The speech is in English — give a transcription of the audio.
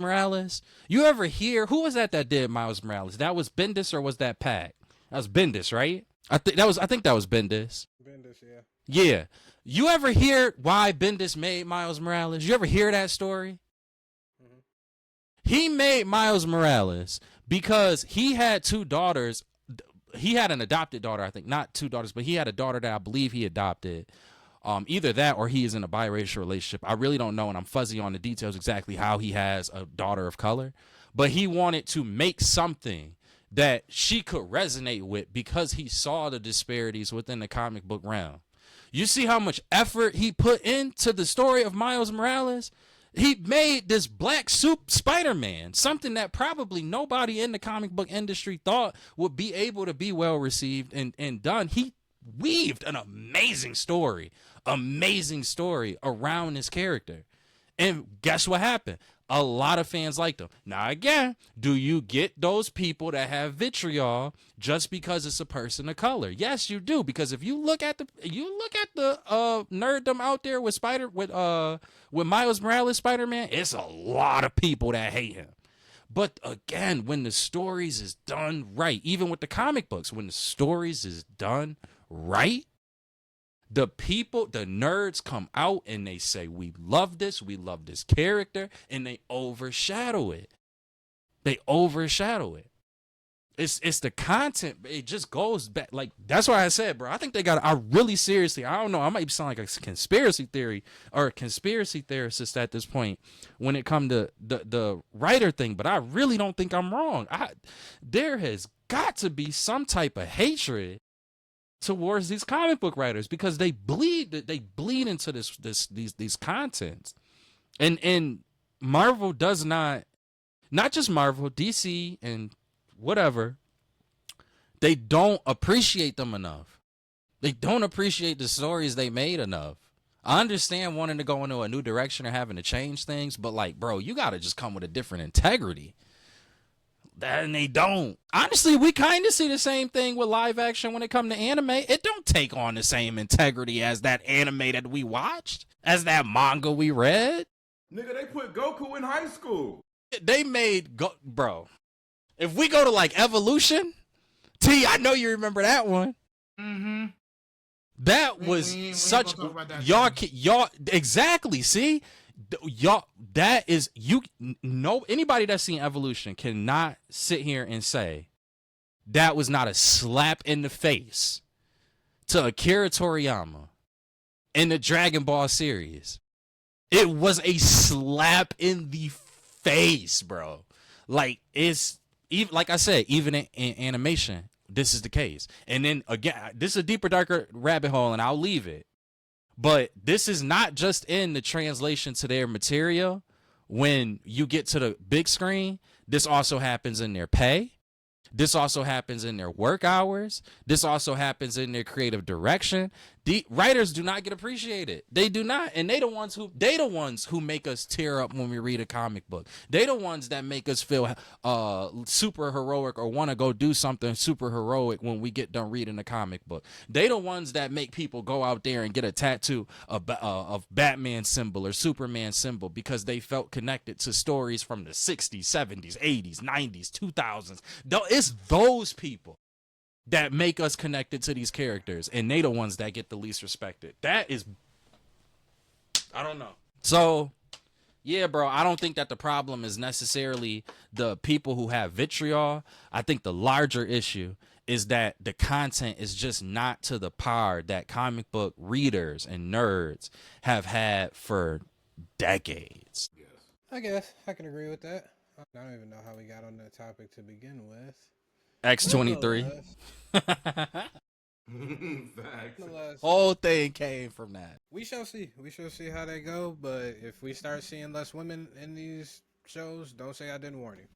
Morales. You ever hear who was that did Miles Morales? That was Bendis or was that Pack? That was Bendis, right? I think that was Bendis. Bendis, yeah. Yeah. You ever hear why Bendis made Miles Morales? You ever hear that story? Mm-hmm. He made Miles Morales because he had two daughters. He had an adopted daughter, I think. Not two daughters, but he had a daughter that I believe he adopted. Either that or he is in a biracial relationship. I really don't know, and I'm fuzzy on the details exactly how he has a daughter of color. But he wanted to make something that she could resonate with because he saw the disparities within the comic book realm. You see how much effort he put into the story of Miles Morales? He made this black suit Spider-Man, something that probably nobody in the comic book industry thought would be able to be well received and done. He weaved an amazing story around this character. And guess what happened? A lot of fans liked him. Now, again, do you get those people that have vitriol just because it's a person of color? Yes, you do. Because if you look at the nerddom out there with Miles Morales Spider-Man, it's a lot of people that hate him. But again, when the stories is done right, even with the comic books, when the stories is done right, the nerds come out and they say, we love this character, and they overshadow it. It's the content. It just goes back. Like, that's why I said, bro, I think I really seriously, I don't know, I might sound like a conspiracy theory or a conspiracy theorist at this point when it comes to the writer thing, but I really don't think I'm wrong. There has got to be some type of hatred towards these comic book writers because they bleed into these contents. And Marvel does not just Marvel, DC and whatever, they don't appreciate them enough. They don't appreciate the stories they made enough. I understand wanting to go into a new direction or having to change things, but like, bro, you got to just come with a different integrity. And they don't. Honestly, we kind of see the same thing with live action when it comes to anime. It don't take on the same integrity as that anime that we watched, as that manga we read. Nigga, they put Goku in high school. They made bro. If we go to like Evolution, T, I know you remember that one. Mm-hmm. That was such y'all exactly. See, y'all, that is, you know, anybody that's seen Evolution cannot sit here and say that was not a slap in the face to Akira Toriyama in the Dragon Ball series. It was a slap in the face, bro. Like, it's even, like I said, even in animation, this is the case. And then again, this is a deeper, darker rabbit hole, and I'll leave it. But this is not just in the translation to their material. When you get to the big screen, this also happens in their pay. This also happens in their work hours. This also happens in their creative direction. The writers do not get appreciated. They do not. And they the ones who make us tear up when we read a comic book. They the ones that make us feel super heroic or want to go do something super heroic when we get done reading a comic book. They the ones that make people go out there and get a tattoo of Batman symbol or Superman symbol because they felt connected to stories from the 60s, 70s, 80s, 90s, 2000s. It's those people that make us connected to these characters, and they the ones that get the least respected. That is, I don't know. So, yeah, bro, I don't think that the problem is necessarily the people who have vitriol. I think the larger issue is that the content is just not to the par that comic book readers and nerds have had for decades. Yes. I guess I can agree with that. I don't even know how we got on that topic to begin with. X-23. Facts. Whole thing came from that. We shall see. We shall see how they go. But if we start seeing less women in these shows, don't say I didn't warn you.